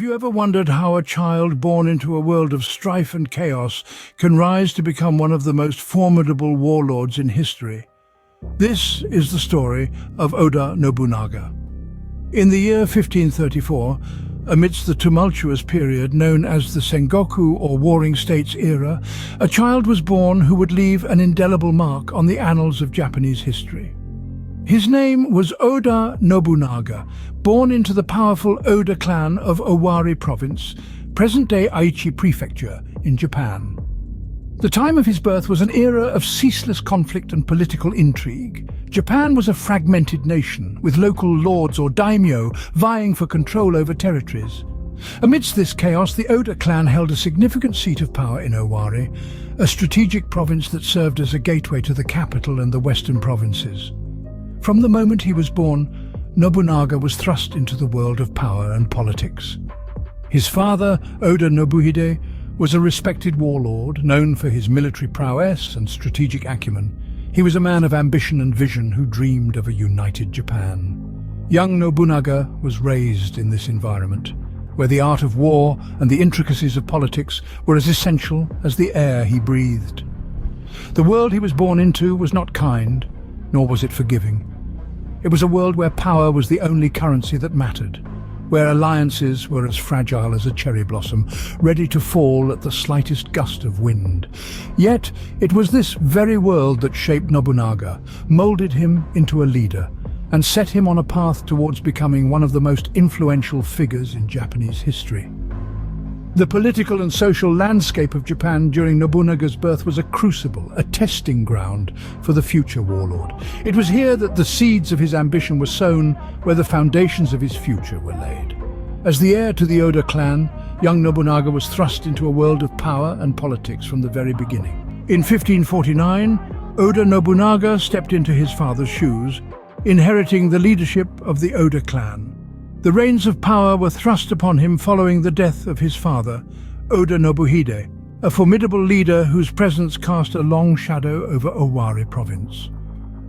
Have you ever wondered how a child born into a world of strife and chaos can rise to become one of the most formidable warlords in history? This is the story of Oda Nobunaga. In the year 1534, amidst the tumultuous period known as the Sengoku or Warring States era, a child was born who would leave an indelible mark on the annals of Japanese history. His name was Oda Nobunaga, born into the powerful Oda clan of Owari Province, present-day Aichi Prefecture in Japan. The time of his birth was an era of ceaseless conflict and political intrigue. Japan was a fragmented nation, with local lords or daimyo vying for control over territories. Amidst this chaos, the Oda clan held a significant seat of power in Owari, a strategic province that served as a gateway to the capital and the western provinces. From the moment he was born, Nobunaga was thrust into the world of power and politics. His father, Oda Nobuhide, was a respected warlord, known for his military prowess and strategic acumen. He was a man of ambition and vision who dreamed of a united Japan. Young Nobunaga was raised in this environment, where the art of war and the intricacies of politics were as essential as the air he breathed. The world he was born into was not kind, nor was it forgiving. It was a world where power was the only currency that mattered, where alliances were as fragile as a cherry blossom, ready to fall at the slightest gust of wind. Yet it was this very world that shaped Nobunaga, molded him into a leader, and set him on a path towards becoming one of the most influential figures in Japanese history. The political and social landscape of Japan during Nobunaga's birth was a crucible, a testing ground for the future warlord. It was here that the seeds of his ambition were sown, where the foundations of his future were laid. As the heir to the Oda clan, young Nobunaga was thrust into a world of power and politics from the very beginning. In 1549, Oda Nobunaga stepped into his father's shoes, inheriting the leadership of the Oda clan. The reins of power were thrust upon him following the death of his father, Oda Nobuhide, a formidable leader whose presence cast a long shadow over Owari province.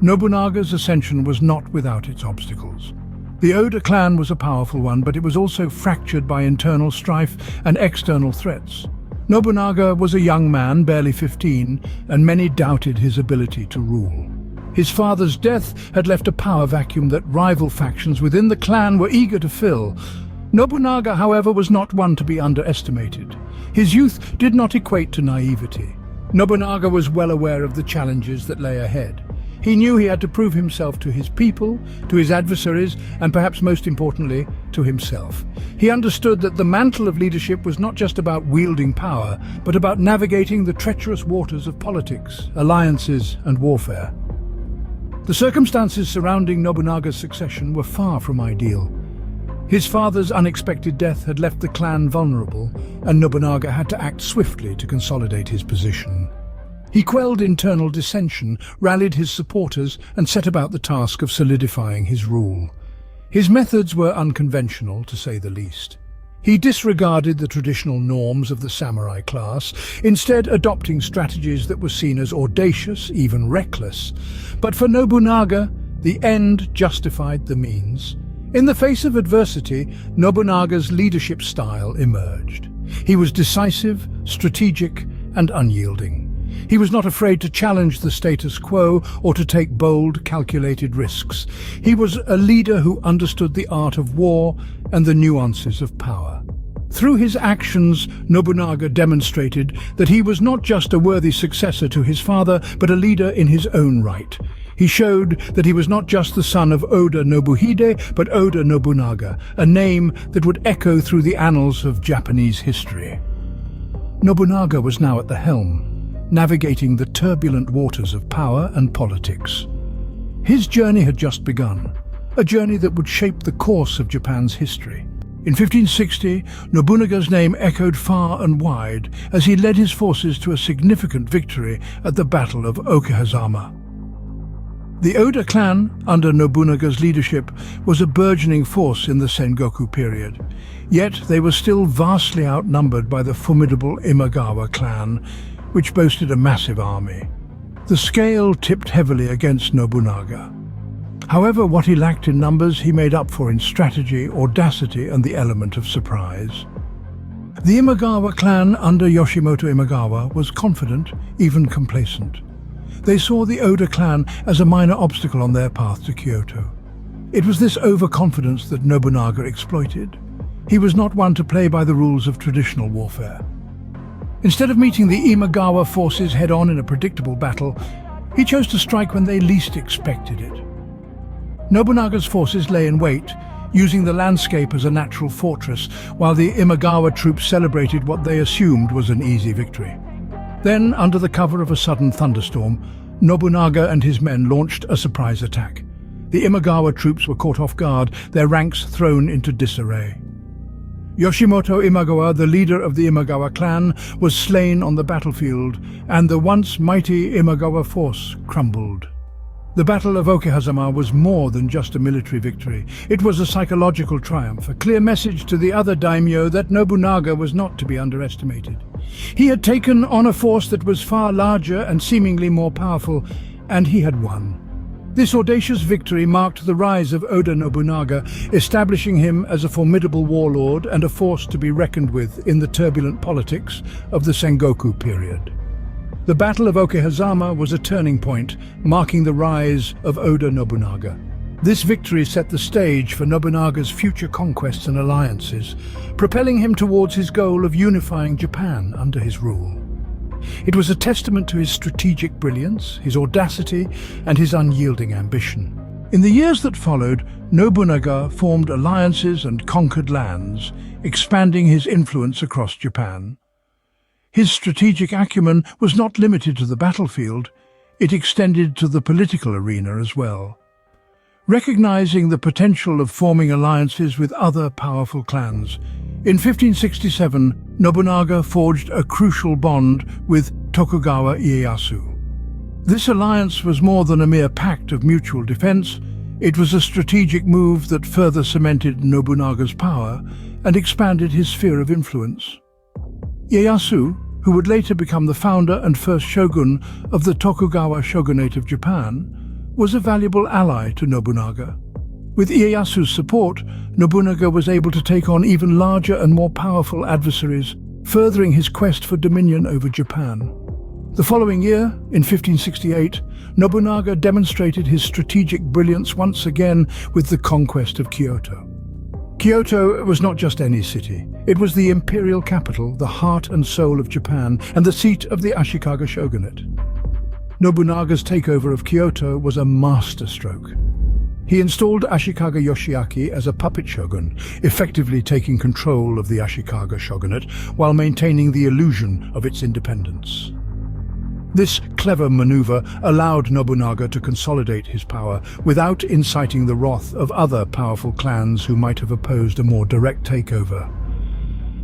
Nobunaga's ascension was not without its obstacles. The Oda clan was a powerful one, but it was also fractured by internal strife and external threats. Nobunaga was a young man, barely 15, and many doubted his ability to rule. His father's death had left a power vacuum that rival factions within the clan were eager to fill. Nobunaga, however, was not one to be underestimated. His youth did not equate to naivety. Nobunaga was well aware of the challenges that lay ahead. He knew he had to prove himself to his people, to his adversaries, and perhaps most importantly, to himself. He understood that the mantle of leadership was not just about wielding power, but about navigating the treacherous waters of politics, alliances, and warfare. The circumstances surrounding Nobunaga's succession were far from ideal. His father's unexpected death had left the clan vulnerable, and Nobunaga had to act swiftly to consolidate his position. He quelled internal dissension, rallied his supporters, and set about the task of solidifying his rule. His methods were unconventional, to say the least. He disregarded the traditional norms of the samurai class, instead adopting strategies that were seen as audacious, even reckless. But for Nobunaga, the end justified the means. In the face of adversity, Nobunaga's leadership style emerged. He was decisive, strategic, and unyielding. He was not afraid to challenge the status quo or to take bold, calculated risks. He was a leader who understood the art of war and the nuances of power. Through his actions, Nobunaga demonstrated that he was not just a worthy successor to his father, but a leader in his own right. He showed that he was not just the son of Oda Nobuhide, but Oda Nobunaga, a name that would echo through the annals of Japanese history. Nobunaga was now at the helm, navigating the turbulent waters of power and politics. His journey had just begun, a journey that would shape the course of Japan's history. In 1560, Nobunaga's name echoed far and wide as he led his forces to a significant victory at the Battle of Okehazama. The Oda clan, under Nobunaga's leadership, was a burgeoning force in the Sengoku period. Yet they were still vastly outnumbered by the formidable Imagawa clan, which boasted a massive army. The scale tipped heavily against Nobunaga. However, what he lacked in numbers, he made up for in strategy, audacity, and the element of surprise. The Imagawa clan under Yoshimoto Imagawa was confident, even complacent. They saw the Oda clan as a minor obstacle on their path to Kyoto. It was this overconfidence that Nobunaga exploited. He was not one to play by the rules of traditional warfare. Instead of meeting the Imagawa forces head-on in a predictable battle, he chose to strike when they least expected it. Nobunaga's forces lay in wait, using the landscape as a natural fortress, while the Imagawa troops celebrated what they assumed was an easy victory. Then, under the cover of a sudden thunderstorm, Nobunaga and his men launched a surprise attack. The Imagawa troops were caught off guard, their ranks thrown into disarray. Yoshimoto Imagawa, the leader of the Imagawa clan, was slain on the battlefield, and the once mighty Imagawa force crumbled. The Battle of Okehazama was more than just a military victory. It was a psychological triumph, a clear message to the other daimyo that Nobunaga was not to be underestimated. He had taken on a force that was far larger and seemingly more powerful, and he had won. This audacious victory marked the rise of Oda Nobunaga, establishing him as a formidable warlord and a force to be reckoned with in the turbulent politics of the Sengoku period. The Battle of Okehazama was a turning point, marking the rise of Oda Nobunaga. This victory set the stage for Nobunaga's future conquests and alliances, propelling him towards his goal of unifying Japan under his rule. It was a testament to his strategic brilliance, his audacity, and his unyielding ambition. In the years that followed, Nobunaga formed alliances and conquered lands, expanding his influence across Japan. His strategic acumen was not limited to the battlefield, it extended to the political arena as well. Recognizing the potential of forming alliances with other powerful clans, in 1567, Nobunaga forged a crucial bond with Tokugawa Ieyasu. This alliance was more than a mere pact of mutual defense. It was a strategic move that further cemented Nobunaga's power and expanded his sphere of influence. Ieyasu, who would later become the founder and first shogun of the Tokugawa shogunate of Japan, was a valuable ally to Nobunaga. With Ieyasu's support, Nobunaga was able to take on even larger and more powerful adversaries, furthering his quest for dominion over Japan. The following year, in 1568, Nobunaga demonstrated his strategic brilliance once again with the conquest of Kyoto. Kyoto was not just any city. It was the imperial capital, the heart and soul of Japan, and the seat of the Ashikaga shogunate. Nobunaga's takeover of Kyoto was a masterstroke. He installed Ashikaga Yoshiaki as a puppet shogun, effectively taking control of the Ashikaga shogunate while maintaining the illusion of its independence. This clever maneuver allowed Nobunaga to consolidate his power without inciting the wrath of other powerful clans who might have opposed a more direct takeover.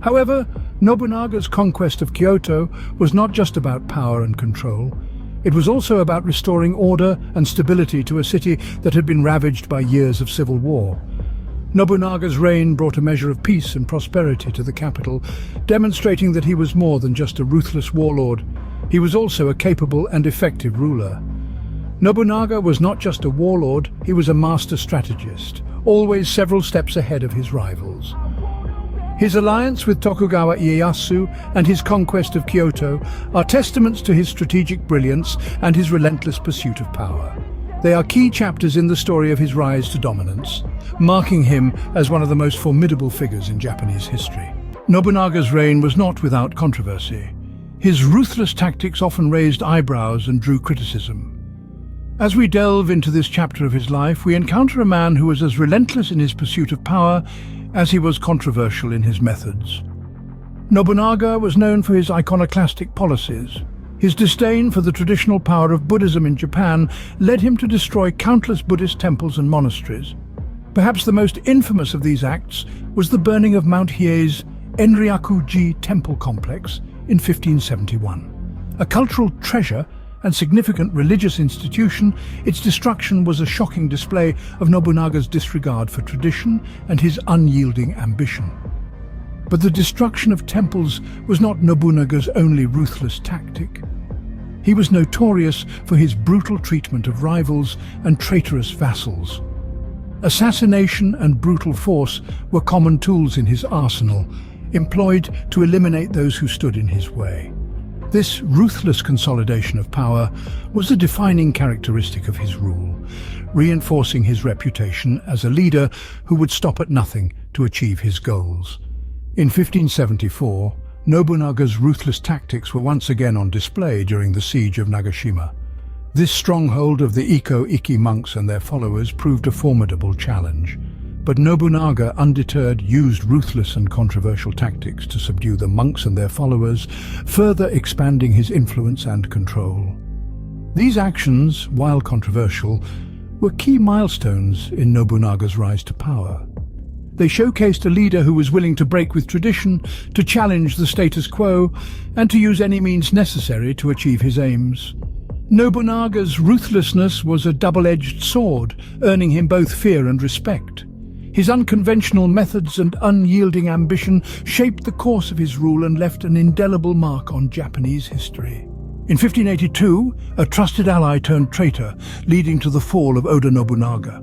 However, Nobunaga's conquest of Kyoto was not just about power and control. It was also about restoring order and stability to a city that had been ravaged by years of civil war. Nobunaga's reign brought a measure of peace and prosperity to the capital, demonstrating that he was more than just a ruthless warlord. He was also a capable and effective ruler. Nobunaga was not just a warlord, he was a master strategist, always several steps ahead of his rivals. His alliance with Tokugawa Ieyasu and his conquest of Kyoto are testaments to his strategic brilliance and his relentless pursuit of power. They are key chapters in the story of his rise to dominance, marking him as one of the most formidable figures in Japanese history. Nobunaga's reign was not without controversy. His ruthless tactics often raised eyebrows and drew criticism. As we delve into this chapter of his life, we encounter a man who was as relentless in his pursuit of power as he was controversial in his methods. Nobunaga was known for his iconoclastic policies. His disdain for the traditional power of Buddhism in Japan led him to destroy countless Buddhist temples and monasteries. Perhaps the most infamous of these acts was the burning of Mount Hie's Enryaku-ji temple complex in 1571. A cultural treasure and significant religious institution, its destruction was a shocking display of Nobunaga's disregard for tradition and his unyielding ambition. But the destruction of temples was not Nobunaga's only ruthless tactic. He was notorious for his brutal treatment of rivals and traitorous vassals. Assassination and brutal force were common tools in his arsenal, employed to eliminate those who stood in his way. This ruthless consolidation of power was the defining characteristic of his rule, reinforcing his reputation as a leader who would stop at nothing to achieve his goals. In 1574, Nobunaga's ruthless tactics were once again on display during the siege of Nagashima. This stronghold of the Ikko-Ikki monks and their followers proved a formidable challenge. But Nobunaga, undeterred, used ruthless and controversial tactics to subdue the monks and their followers, further expanding his influence and control. These actions, while controversial, were key milestones in Nobunaga's rise to power. They showcased a leader who was willing to break with tradition, to challenge the status quo, and to use any means necessary to achieve his aims. Nobunaga's ruthlessness was a double-edged sword, earning him both fear and respect. His unconventional methods and unyielding ambition shaped the course of his rule and left an indelible mark on Japanese history. In 1582, a trusted ally turned traitor, leading to the fall of Oda Nobunaga.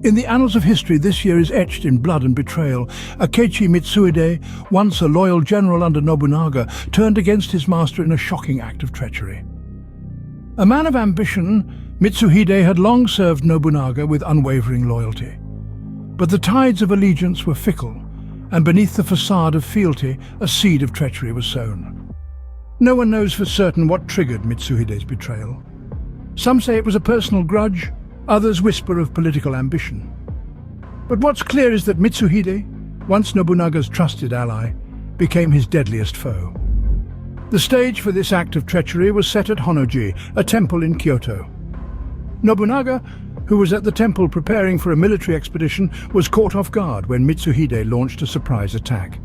In the annals of history, this year is etched in blood and betrayal. Akechi Mitsuhide, once a loyal general under Nobunaga, turned against his master in a shocking act of treachery. A man of ambition, Mitsuhide had long served Nobunaga with unwavering loyalty. But the tides of allegiance were fickle, and beneath the facade of fealty, a seed of treachery was sown. No one knows for certain what triggered Mitsuhide's betrayal. Some say it was a personal grudge, others whisper of political ambition. But what's clear is that Mitsuhide, once Nobunaga's trusted ally, became his deadliest foe. The stage for this act of treachery was set at Honnoji, a temple in Kyoto. Nobunaga, who was at the temple preparing for a military expedition, was caught off guard when Mitsuhide launched a surprise attack.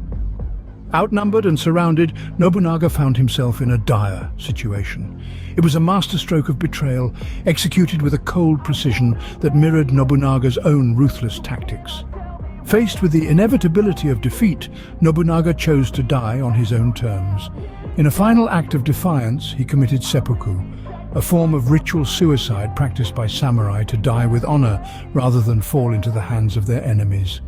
Outnumbered and surrounded, Nobunaga found himself in a dire situation. It was a masterstroke of betrayal, executed with a cold precision that mirrored Nobunaga's own ruthless tactics. Faced with the inevitability of defeat, Nobunaga chose to die on his own terms. In a final act of defiance, he committed seppuku, a form of ritual suicide practiced by samurai to die with honor rather than fall into the hands of their enemies.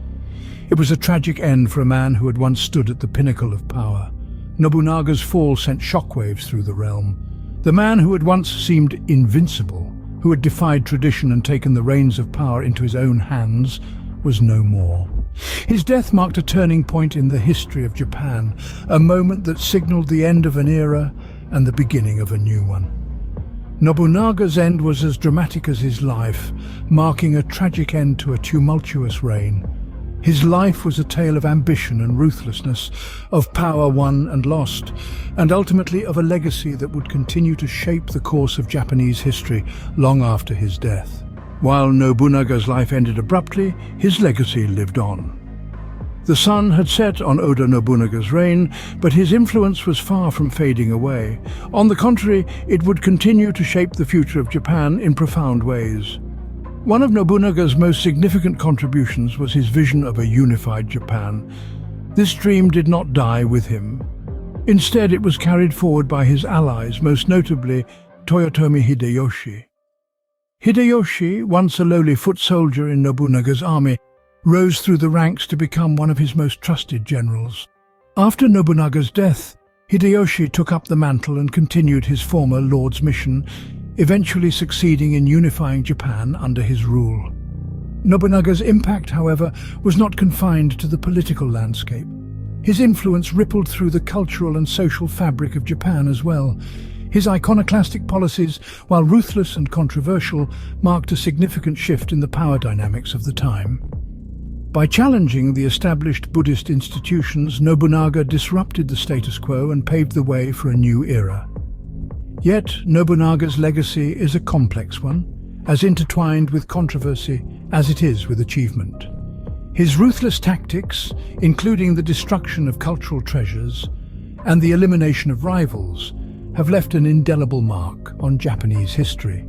It was a tragic end for a man who had once stood at the pinnacle of power. Nobunaga's fall sent shockwaves through the realm. The man who had once seemed invincible, who had defied tradition and taken the reins of power into his own hands, was no more. His death marked a turning point in the history of Japan, a moment that signaled the end of an era and the beginning of a new one. Nobunaga's end was as dramatic as his life, marking a tragic end to a tumultuous reign. His life was a tale of ambition and ruthlessness, of power won and lost, and ultimately of a legacy that would continue to shape the course of Japanese history long after his death. While Nobunaga's life ended abruptly, his legacy lived on. The sun had set on Oda Nobunaga's reign, but his influence was far from fading away. On the contrary, it would continue to shape the future of Japan in profound ways. One of Nobunaga's most significant contributions was his vision of a unified Japan. This dream did not die with him. Instead, it was carried forward by his allies, most notably Toyotomi Hideyoshi. Hideyoshi, once a lowly foot soldier in Nobunaga's army, rose through the ranks to become one of his most trusted generals. After Nobunaga's death, Hideyoshi took up the mantle and continued his former lord's mission, eventually succeeding in unifying Japan under his rule. Nobunaga's impact, however, was not confined to the political landscape. His influence rippled through the cultural and social fabric of Japan as well. His iconoclastic policies, while ruthless and controversial, marked a significant shift in the power dynamics of the time. By challenging the established Buddhist institutions, Nobunaga disrupted the status quo and paved the way for a new era. Yet, Nobunaga's legacy is a complex one, as intertwined with controversy as it is with achievement. His ruthless tactics, including the destruction of cultural treasures and the elimination of rivals, have left an indelible mark on Japanese history.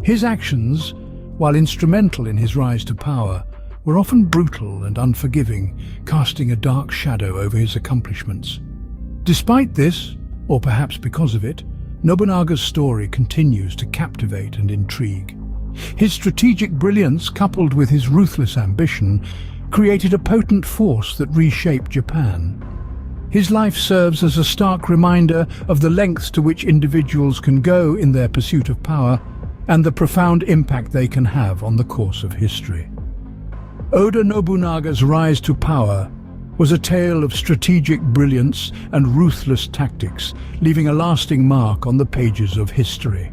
His actions, while instrumental in his rise to power, were often brutal and unforgiving, casting a dark shadow over his accomplishments. Despite this, or perhaps because of it, Nobunaga's story continues to captivate and intrigue. His strategic brilliance, coupled with his ruthless ambition, created a potent force that reshaped Japan. His life serves as a stark reminder of the lengths to which individuals can go in their pursuit of power and the profound impact they can have on the course of history. Oda Nobunaga's rise to power was a tale of strategic brilliance and ruthless tactics, leaving a lasting mark on the pages of history.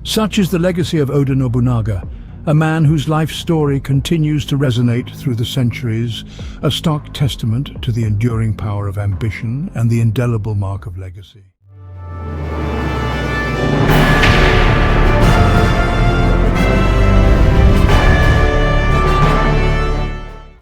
Such is the legacy of Oda Nobunaga, a man whose life story continues to resonate through the centuries, a stark testament to the enduring power of ambition and the indelible mark of legacy.